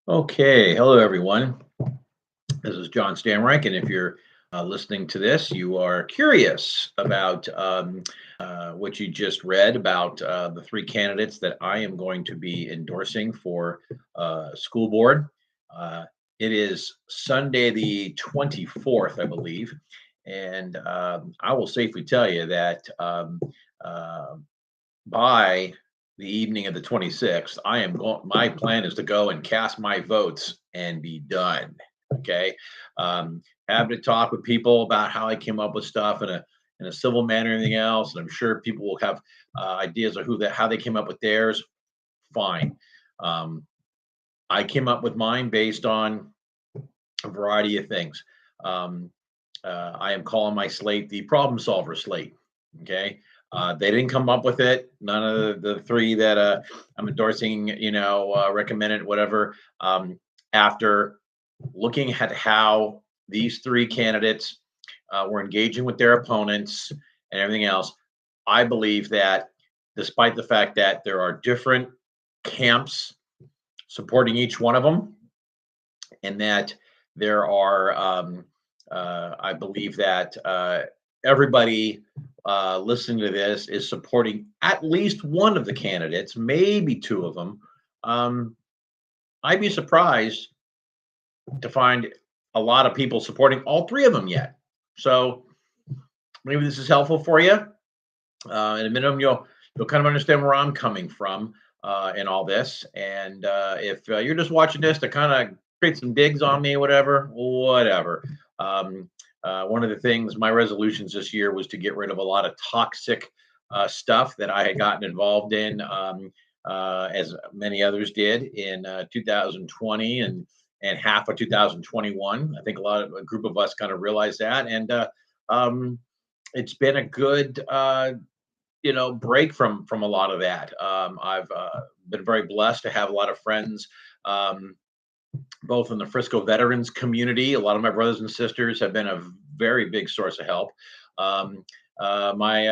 Okay, hello everyone. This is John Stamreich, and if you're listening to this, you are curious about what you just read about the three candidates that I am going to be endorsing for school board. Uh, it is Sunday the 24th, I believe, and I will safely tell you that uh, by the evening of the 26th, I am going. My plan is to go and cast my votes and be done. Okay, having to talk with people about how I came up with stuff in a civil manner and everything else, and I'm sure people will have ideas of how they came up with theirs. Fine. Um, I came up with mine based on a variety of things. Um, I am calling my slate the problem solver slate. Okay. They didn't come up with it. None of the three that I'm endorsing, recommended, whatever. After looking at how these three candidates were engaging with their opponents and everything else, I believe that despite the fact that there are different camps supporting each one of them, and that there are, I believe that everybody listening to this is supporting at least one of the candidates, maybe two of them. Um, I'd be surprised to find a lot of people supporting all three of them yet. So maybe this is helpful for you. In a minimum, you'll kind of understand where I'm coming from in all this. And if you're just watching this to kind of create some digs on me, whatever. Um, One of the things, my resolutions this year was to get rid of a lot of toxic stuff that I had gotten involved in, as many others did in 2020 and half of 2021. I think a group of us kind of realized that, and um, it's been a good break from a lot of that. I've been very blessed to have a lot of friends, um, both in the Frisco veterans community. A lot of my brothers and sisters have been a very big source of help. My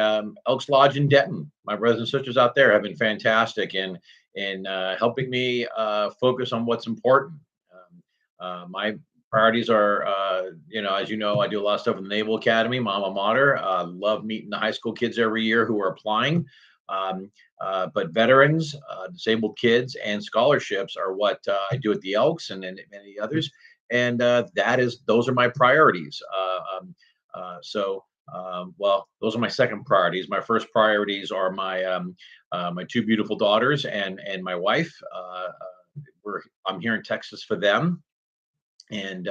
Elks Lodge in Denton, my brothers and sisters out there have been fantastic in helping me focus on what's important. My priorities are, as you know, I do a lot of stuff in the Naval Academy, my alma mater. Love meeting the high school kids every year who are applying. Um, but veterans, disabled kids, and scholarships are what I do at the Elks and many others. And those are my priorities. Well, those are my second priorities. My first priorities are my two beautiful daughters and my wife. I'm here in Texas for them, and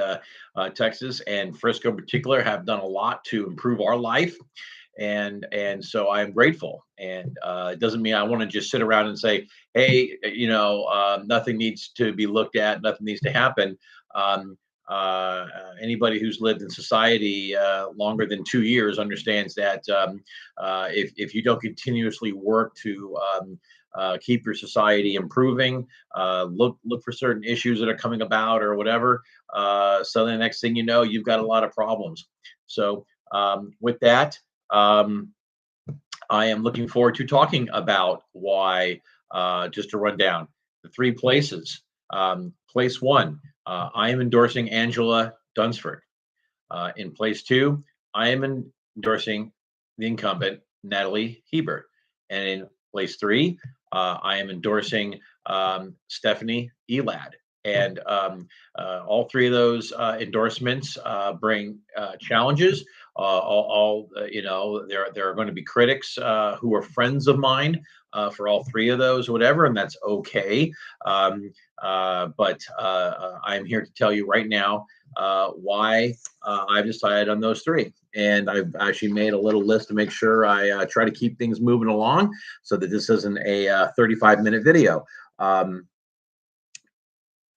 Texas and Frisco in particular have done a lot to improve our life, and so I am grateful. And it doesn't mean I want to just sit around and say, hey, nothing needs to be looked at, nothing needs to happen. Um, Anybody who's lived in society longer than 2 years understands that if you don't continuously work to keep your society improving, look for certain issues that are coming about or whatever. So the next thing you know, you've got a lot of problems. So with that, um, I am looking forward to talking about why. Just to run down the three places. Place one, I am endorsing Angela Dunsford. In place two, I am endorsing the incumbent Natalie Hebert. And in place three, I am endorsing Stephanie Elad. And all three of those endorsements bring challenges. There are going to be critics who are friends of mine for all three of those, whatever, and that's okay. But I'm here to tell you right now why I've decided on those three. And I've actually made a little list to make sure I try to keep things moving along so that this isn't a 35-minute video.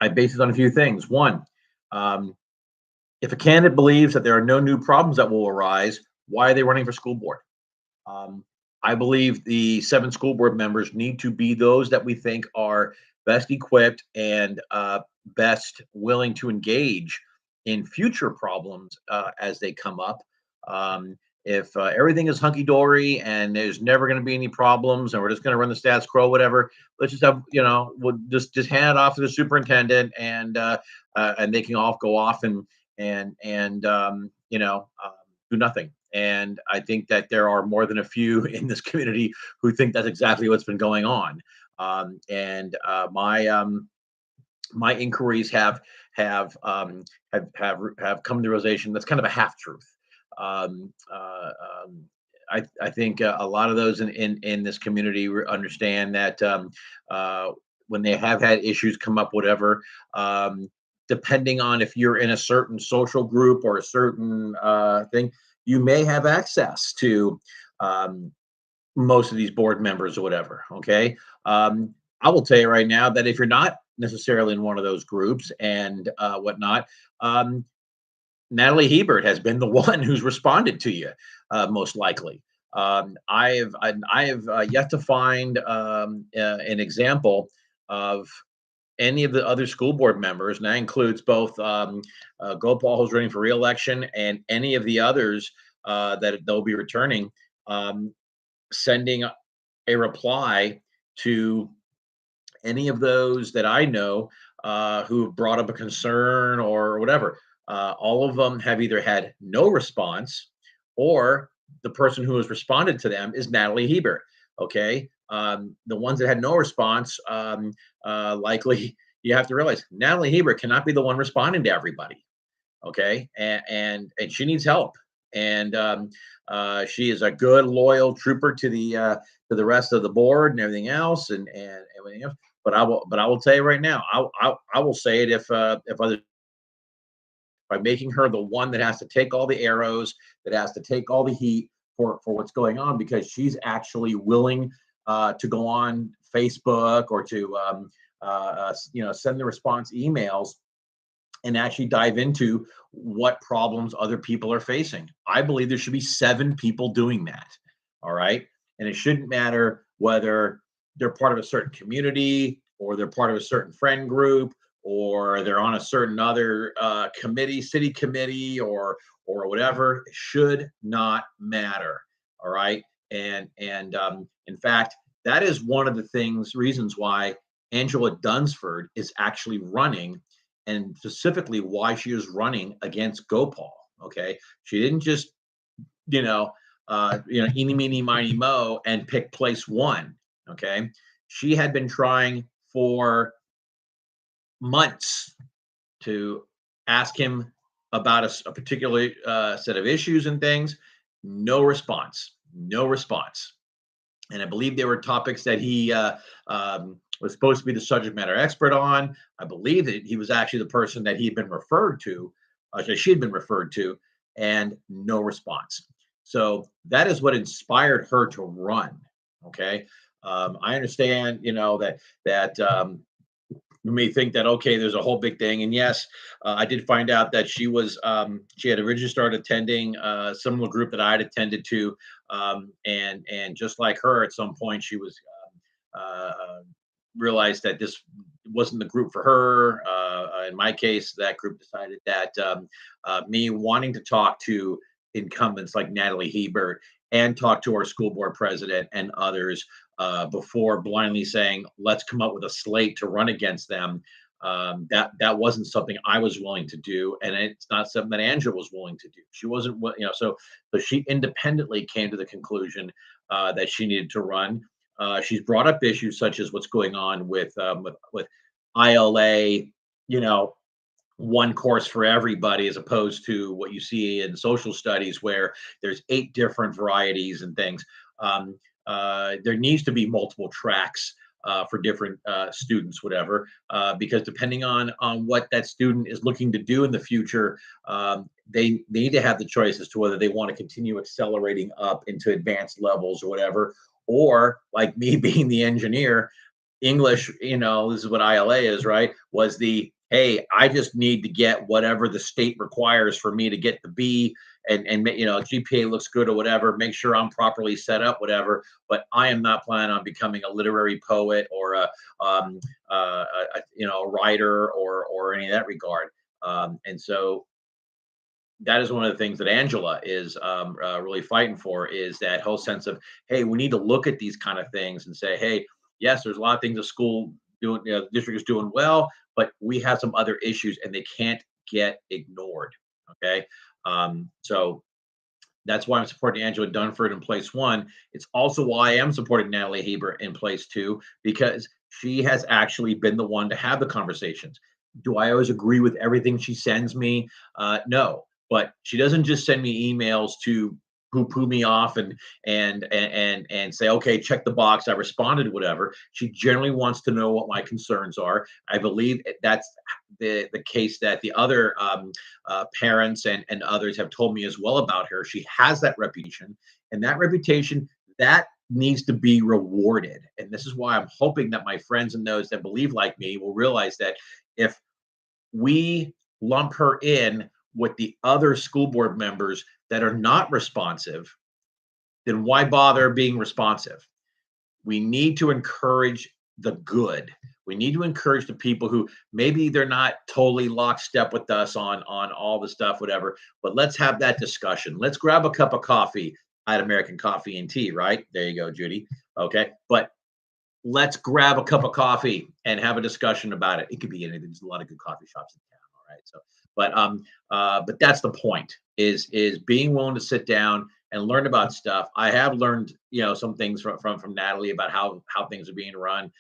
I base it on a few things. One, um, if a candidate believes that there are no new problems that will arise, why are they running for school board? Um, I believe the 7 school board members need to be those that we think are best equipped and best willing to engage in future problems as they come up. Um, if everything is hunky dory and there's never going to be any problems, and we're just going to run the status quo, whatever, let's just have, we'll just hand it off to the superintendent, and they can all go off and do nothing. And I think that there are more than a few in this community who think that's exactly what's been going on. And my inquiries have come to the realization that's kind of a half truth. Um, uh, um, I think a lot of those in this community understand that uh, when they have had issues come up, whatever, depending on if you're in a certain social group or a certain thing, you may have access to um, most of these board members or whatever. Okay. I will tell you right now that if you're not necessarily in one of those groups and whatnot, um, Natalie Hebert has been the one who's responded to you, most likely. I have yet to find an example of any of the other school board members, and that includes both Gopal, who's running for reelection, and any of the others that they'll be returning, um, sending a reply to any of those that I know who have brought up a concern or whatever. All of them have either had no response, or the person who has responded to them is Natalie Hebert. Okay. The ones that had no response, likely you have to realize Natalie Hebert cannot be the one responding to everybody. Okay. And she needs help. And she is a good, loyal trooper to the rest of the board and everything else, and everything else. But I will tell you right now, I will say it if other, by making her the one that has to take all the arrows, that has to take all the heat for what's going on, because she's actually willing to go on Facebook or to send the response emails and actually dive into what problems other people are facing. I believe there should be 7 people doing that. All right. And it shouldn't matter whether they're part of a certain community, or they're part of a certain friend group, or they're on a certain other committee, city committee, or whatever. It should not matter. All right. And in fact, that is one of the reasons why Angela Dunsford is actually running, and specifically why she is running against Gopal. Okay, she didn't just eeny meeny miny mo and pick place one. Okay, she had been trying for months to ask him about a particular set of issues and things. No response. No response. And I believe there were topics that he was supposed to be the subject matter expert on. I believe that he was actually the person that he had been referred to, that she had been referred to, and no response. So that is what inspired her to run. Okay, I understand, that you may think that, okay, there's a whole big thing, and yes, I did find out that she had originally started attending a similar group that I had attended to, and just like her, at some point she was realized that this wasn't the group for her. In my case, that group decided that me wanting to talk to incumbents like Natalie Hebert and talk to our school board president and others before blindly saying, let's come up with a slate to run against them. That wasn't something I was willing to do, and it's not something that Angela was willing to do. She wasn't, so she independently came to the conclusion that she needed to run. She's brought up issues such as what's going on with ILA, you know, one course for everybody, as opposed to what you see in social studies where there's 8 different varieties and things. There needs to be multiple tracks for different students, whatever, because depending on what that student is looking to do in the future, they need to have the choice as to whether they want to continue accelerating up into advanced levels or whatever, or like me being the engineer, English, this is what ILA is, right? Was the, hey, I just need to get whatever the state requires for me to get the B, and GPA looks good or whatever. Make sure I'm properly set up, whatever. But I am not planning on becoming a literary poet or a writer or any of that regard. And so that is one of the things that Angela is really fighting for, is that whole sense of, hey, we need to look at these kind of things and say, hey, yes, there's a lot of things the school doing, the district is doing well, but we have some other issues and they can't get ignored. Okay. So that's why I'm supporting Angela Dunford in place one. It's also why I am supporting Natalie Hebert in place two, because she has actually been the one to have the conversations. Do I always agree with everything she sends me? No, but she doesn't just send me emails to poo me off and say, okay, check the box, I responded, whatever. She generally wants to know what my concerns are. I believe that's the case that the other parents and others have told me as well about her. She has that reputation, and that reputation that needs to be rewarded. And this is why I'm hoping that my friends and those that believe like me will realize that if we lump her in with the other school board members that are not responsive, then why bother being responsive? We need to encourage the good. We need to encourage the people who maybe they're not totally lockstep with us on all the stuff, whatever. But let's have that discussion. Let's grab a cup of coffee at American Coffee and Tea, right? There you go, Judy. Okay, but let's grab a cup of coffee and have a discussion about it. It could be anything. There's a lot of good coffee shops in town. All right, so but that's the point, is being willing to sit down and learn about stuff. I have learned, some things from Natalie about how things are being run.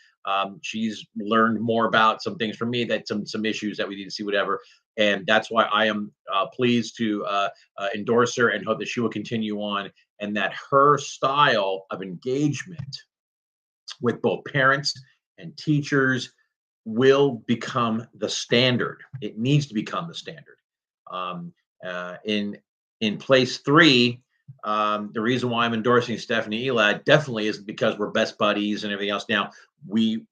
She's learned more about some things from me, that some issues that we need to see, whatever. And that's why I am pleased to endorse her and hope that she will continue on, and that her style of engagement with both parents and teachers will become the standard. It needs to become the standard. Um, in place three, the reason why I'm endorsing Stephanie Elad definitely is because we're best buddies and everything else. Now, we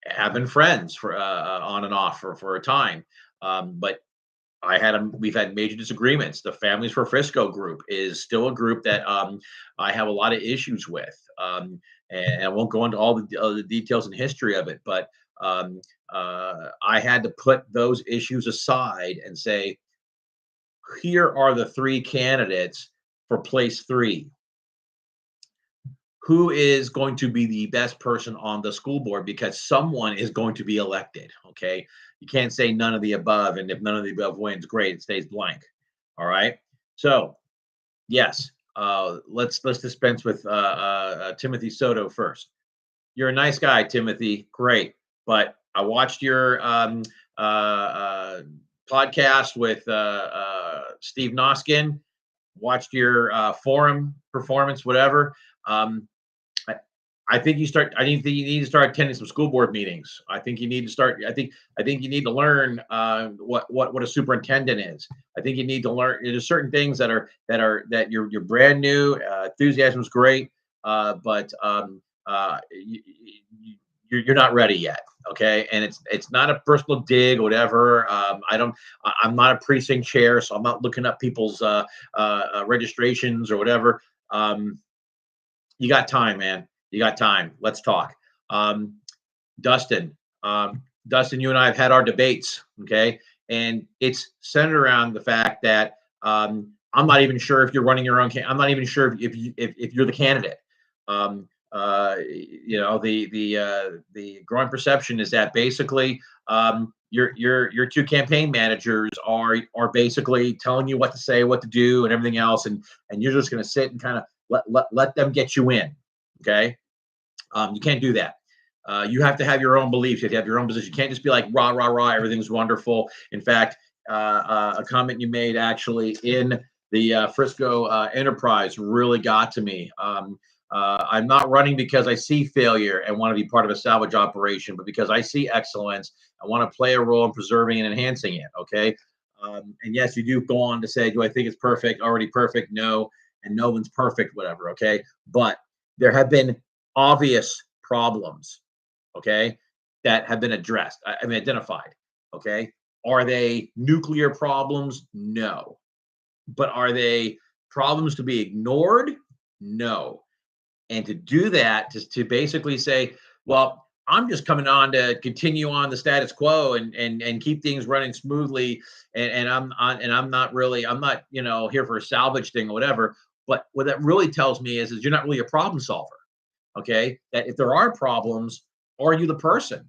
have been friends for on and off for a time, but we've had major disagreements. The Families for Frisco group is still a group that I have a lot of issues with, and I won't go into all the details and history of it, but I had to put those issues aside and say, here are the three candidates for place three. Who is going to be the best person on the school board? Because someone is going to be elected. Okay. You can't say none of the above. And if none of the above wins, great, it stays blank. All right. So, yes, let's dispense with Timothy Soto first. You're a nice guy, Timothy. Great. But I watched your podcast with Steve Noskin, watched your forum performance, whatever. Um, I think you start. I think you need to start attending some school board meetings. I think you need to start. I think you need to learn what a superintendent is. I think you need to learn. There's certain things that you're brand new. Enthusiasm is great, but you're not ready yet. Okay, and it's not a personal dig or whatever. I'm not a precinct chair, so I'm not looking up people's registrations or whatever. You got time, man. You got time. Let's talk. Um, Dustin, Dustin, you and I have had our debates, okay? And it's centered around the fact that I'm not even sure if you're running your own. I'm not even sure if you're the candidate. The growing perception is that basically your two campaign managers are basically telling you what to say, what to do, and everything else, and you're just going to sit and kind of let them get you in. Okay. You can't do that. You have to have your own beliefs. You have to have your own position. You can't just be like, rah, rah, rah, everything's wonderful. In fact, a comment you made actually in the Frisco Enterprise really got to me. I'm not running because I see failure and want to be part of a salvage operation, but because I see excellence, I want to play a role in preserving and enhancing it. Okay. And yes, you do go on to say, do I think it's perfect? Already perfect? No. And no one's perfect, whatever. Okay. But there have been obvious problems, okay, that have been addressed. I mean, identified. Okay. Are they nuclear problems? No. But are they problems to be ignored? No. And to do that, just to basically say, well, I'm just coming on to continue on the status quo and keep things running smoothly. And I'm not really, I'm not, here for a salvage thing or whatever. But what that really tells me is you're not really a problem solver. Okay. That if there are problems, are you the person?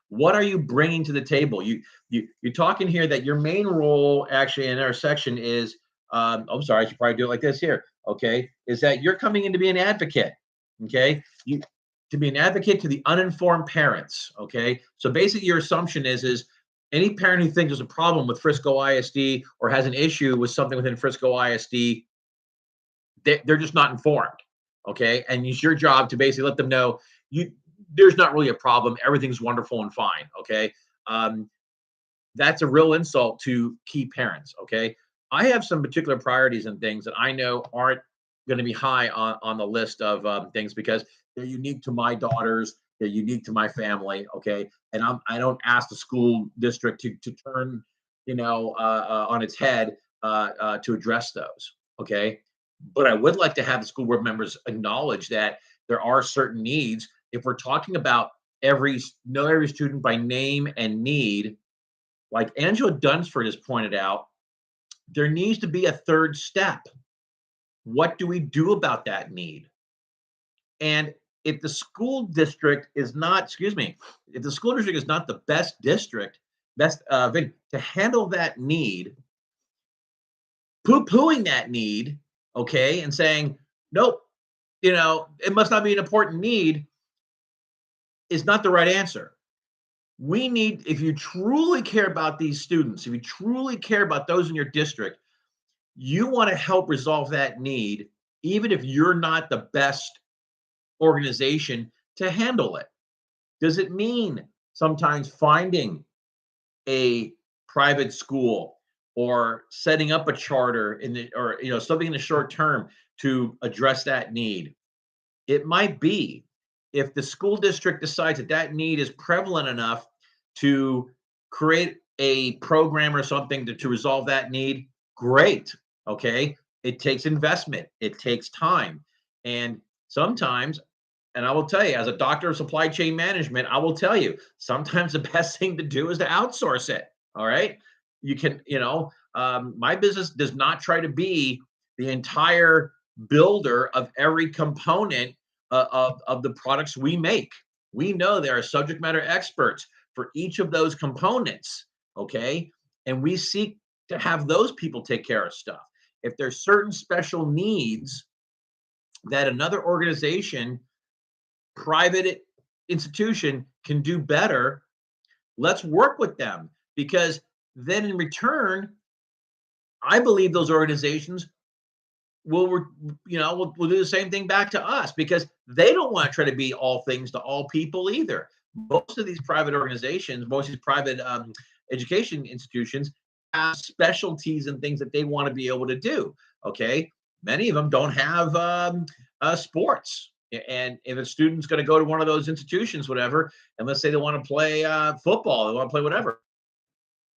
What are you bringing to the table? You're talking here that your main role actually in our section is, I'm sorry, I should probably do it like this here. Okay. Is that you're coming in to be an advocate. Okay. To be an advocate to the uninformed parents. Okay. So basically your assumption is any parent who thinks there's a problem with Frisco ISD or has an issue with something within Frisco ISD, they're just not informed. Okay. And it's your job to basically let them know there's not really a problem. Everything's wonderful and fine. Okay. Um, that's a real insult to key parents. Okay. I have some particular priorities and things that I know aren't going to be high on the list of things because they're unique to my daughters. They're unique to my family. Okay. And I don't ask the school district to turn, on its head to address those. Okay. But I would like to have the school board members acknowledge that there are certain needs. If we're talking about know every student by name and need, like Angela Dunsford has pointed out, there needs to be a third step. What do we do about that need? And if the school district is not, if the school district is not the best district, to handle that need, poo-pooing that need, okay, and saying, nope, it must not be an important need is not the right answer. We need, if you truly care about these students, if you truly care about those in your district, you want to help resolve that need, even if you're not the best organization to handle it. Does it mean sometimes finding a private school or setting up a charter or something in the short term to address that need? It might be. If the school district decides that need is prevalent enough to create a program or something to resolve that need, great. Okay. It takes investment, it takes time. And sometimes, and I will tell you, as a doctor of supply chain management, I will tell you, sometimes the best thing to do is to outsource it. All right. You can, my business does not try to be the entire builder of every component of the products we make. We know there are subject matter experts for each of those components. Okay. And we seek to have those people take care of stuff. If there's certain special needs that another organization, private institution can do better, let's work with them, because then in return, I believe those organizations will do the same thing back to us, because they don't want to try to be all things to all people either. Most of these private organizations, most of these private education institutions have specialties and things that they want to be able to do. Okay. Many of them don't have sports. And if a student's going to go to one of those institutions, whatever, and let's say they want to play football, they want to play whatever,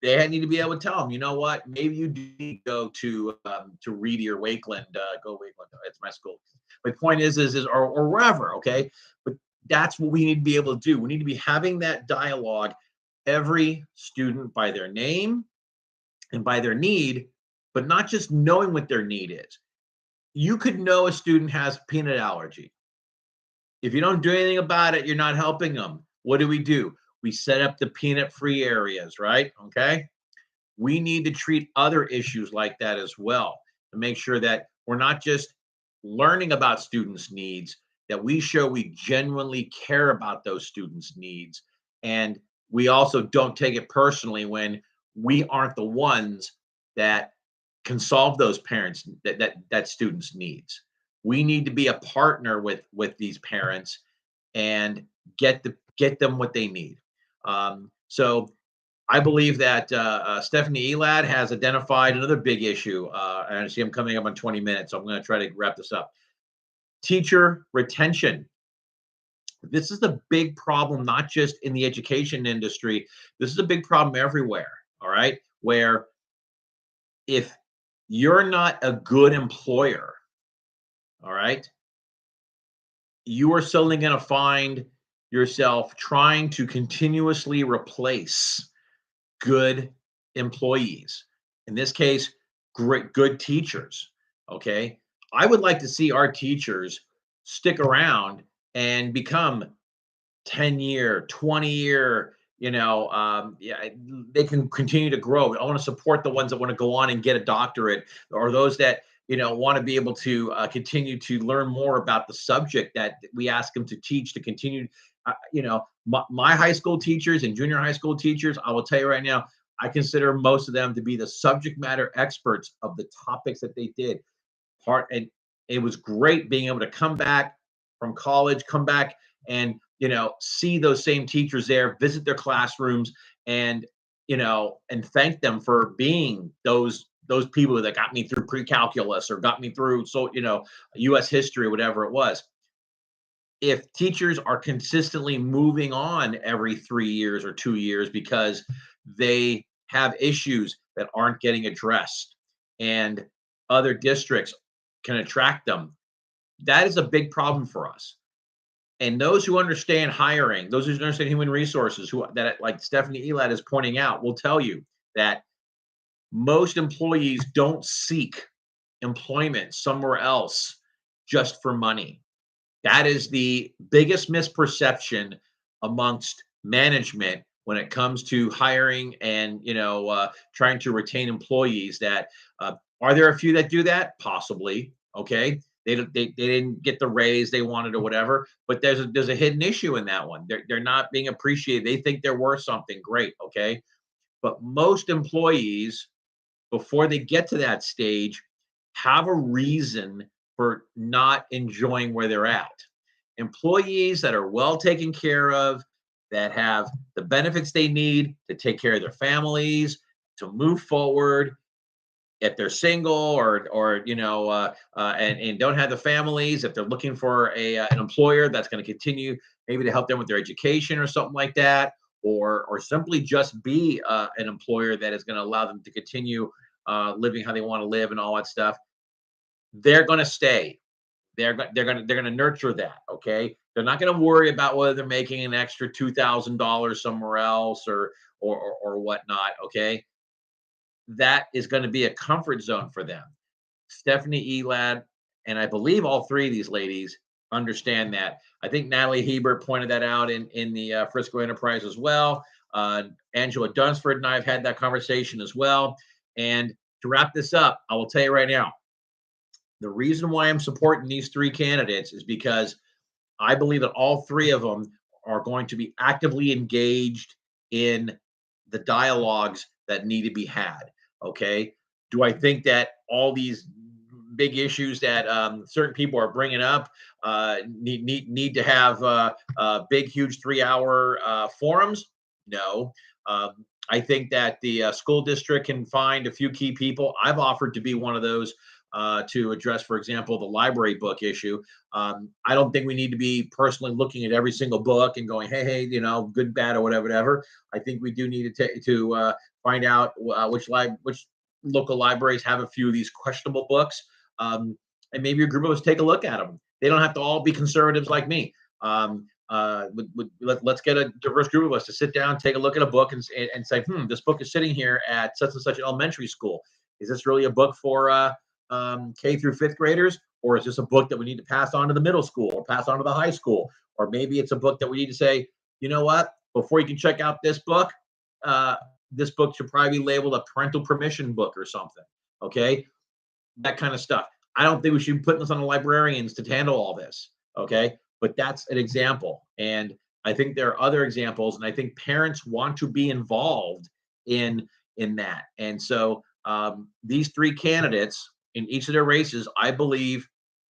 they need to be able to tell them, you know what, maybe you do need to go to Reedy or Wakeland, go Wakeland, it's my school. My point is or wherever, okay? But that's what we need to be able to do. We need to be having that dialogue, every student by their name and by their need, but not just knowing what their need is. You could know a student has peanut allergy. If you don't do anything about it, you're not helping them. What do? We set up the peanut-free areas, right? Okay. We need to treat other issues like that as well, to make sure that we're not just learning about students' needs, that we show we genuinely care about those students' needs. And we also don't take it personally when we aren't the ones that can solve those parents that students' needs. We need to be a partner with these parents and get them what they need. So I believe that Stephanie Elad has identified another big issue, and I see I'm coming up on 20 minutes, so I'm going to try to wrap this up. Teacher retention. This is the big problem, not just in the education industry. This is a big problem everywhere, all right? Where if you're not a good employer, all right, you are suddenly going to find yourself trying to continuously replace good employees. In this case, good teachers. Okay. I would like to see our teachers stick around and become 10-year, 20-year, yeah, they can continue to grow. I want to support the ones that want to go on and get a doctorate, or those that, want to be able to continue to learn more about the subject that we ask them to teach, to continue. My high school teachers and junior high school teachers, I will tell you right now, I consider most of them to be the subject matter experts of the topics that they did. And it was great being able to come back from college, come back and see those same teachers there, visit their classrooms, and and thank them for being those people that got me through pre-calculus or got me through U.S. history, whatever it was. If teachers are consistently moving on every 3 years or 2 years because they have issues that aren't getting addressed and other districts can attract them, that is a big problem for us. And those who understand hiring, those who understand human resources, that like Stephanie Elad is pointing out, will tell you that most employees don't seek employment somewhere else just for money. That is the biggest misperception amongst management when it comes to hiring and trying to retain employees. That are there a few that do that? Possibly. Okay. They didn't get the raise they wanted or whatever, but there's a hidden issue in that one. They're not being appreciated. They think they're worth something. Great. Okay. But most employees, before they get to that stage, have a reason for not enjoying where they're at. Employees that are well taken care of, that have the benefits they need to take care of their families, to move forward, if they're single or and don't have the families, if they're looking for an employer that's going to continue maybe to help them with their education or something like that, or simply just be an employer that is going to allow them to continue living how they want to live and all that stuff, they're going to stay. They're going to nurture that. Okay, they're not going to worry about whether they're making an extra $2,000 somewhere else or whatnot. Okay, that is going to be a comfort zone for them. Stephanie Elad, and I believe all three of these ladies understand that. I think Natalie Hebert pointed that out in the Frisco Enterprise as well. Angela Dunsford and I have had that conversation as well. And to wrap this up, I will tell you right now, the reason why I'm supporting these three candidates is because I believe that all three of them are going to be actively engaged in the dialogues that need to be had. Okay. Do I think that all these big issues that certain people are bringing up need to have big, huge 3-hour forums? No. I think that the school district can find a few key people. I've offered to be one of those to address, for example, the library book issue. I don't think we need to be personally looking at every single book and going, hey, good, bad, or whatever. I think we do need to find out which local libraries have a few of these questionable books, and maybe a group of us take a look at them. They don't have to all be conservatives like me. Let's get a diverse group of us to sit down, take a look at a book, and say, this book is sitting here at such and such elementary school. Is this really a book for K through fifth graders, or is this a book that we need to pass on to the middle school or pass on to the high school? Or maybe it's a book that we need to say, you know what, before you can check out this book should probably be labeled a parental permission book or something. Okay, that kind of stuff. I don't think we should be putting this on the librarians to handle all this. Okay, but that's an example, and I think there are other examples, and I think parents want to be involved in that. And so these three candidates in each of their races, I believe,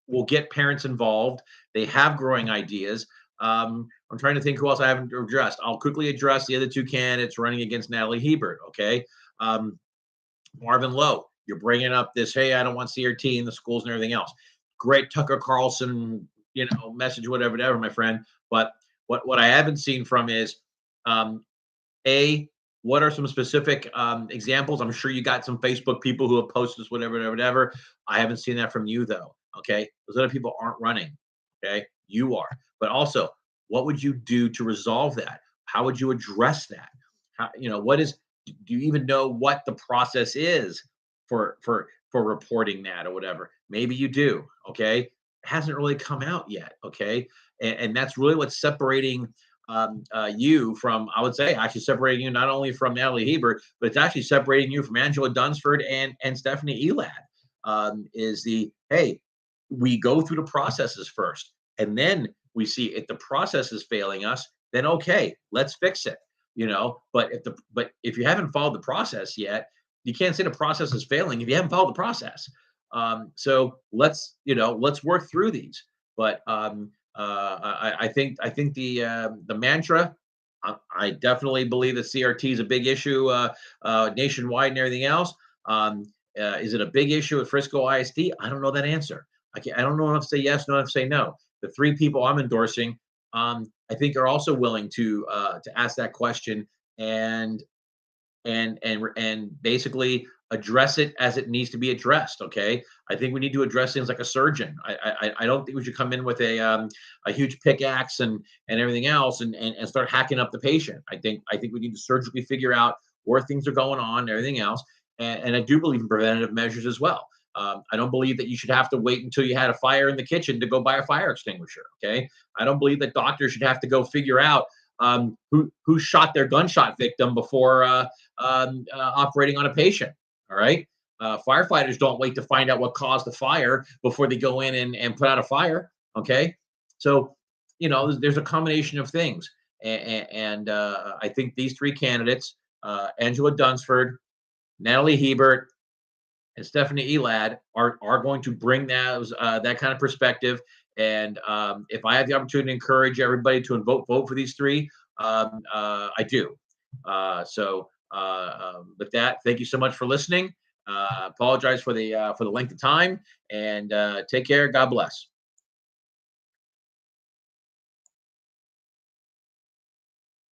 will get parents involved. They have growing ideas. I'm trying to think who else I haven't addressed. I'll quickly address the other two candidates running against Natalie Hebert. Okay, Marvin Lowe, you're bringing up this, hey, I don't want CRT in the schools and everything else. Great Tucker Carlson, message, whatever, my friend. But what I haven't seen from is, what are some specific examples? I'm sure you got some Facebook people who have posted this, whatever. I haven't seen that from you, though. Okay, those other people aren't running. Okay, you are. But also, What would you do to resolve that? How would you address that? How, what is, do you even know what the process is for reporting that or whatever? Maybe you do. Okay. It hasn't really come out yet. Okay. And that's really what's separating you from, I would say, actually separating you not only from Natalie Hebert, but it's actually separating you from Angela Dunsford and Stephanie Elad. Is the, hey, we go through the processes first, and then we see if the process is failing us, then okay, let's fix it. But if you haven't followed the process yet, you can't say the process is failing if you haven't followed the process. So let's work through these. But I think the mantra. I definitely believe that CRT is a big issue nationwide and everything else. Is it a big issue at Frisco ISD? I don't know that answer. I don't know enough to say yes, not enough to say no. The three people I'm endorsing, I think, are also willing to ask that question and basically address it as it needs to be addressed. Okay, I think we need to address things like a surgeon. I don't think we should come in with a huge pickaxe and everything else and start hacking up the patient. I think we need to surgically figure out where things are going on and everything else. And I do believe in preventative measures as well. I don't believe that you should have to wait until you had a fire in the kitchen to go buy a fire extinguisher. Okay, I don't believe that doctors should have to go figure out who shot their gunshot victim before operating on a patient. All right. Firefighters don't wait to find out what caused the fire before they go in and put out a fire. Okay. So, there's a combination of things. And I think these three candidates, Angela Dunsford, Natalie Hebert, and Stephanie Elad, are going to bring that kind of perspective. And if I have the opportunity to encourage everybody to vote for these three, I do. With that, thank you so much for listening. Apologize for the length of time, and take care. God bless.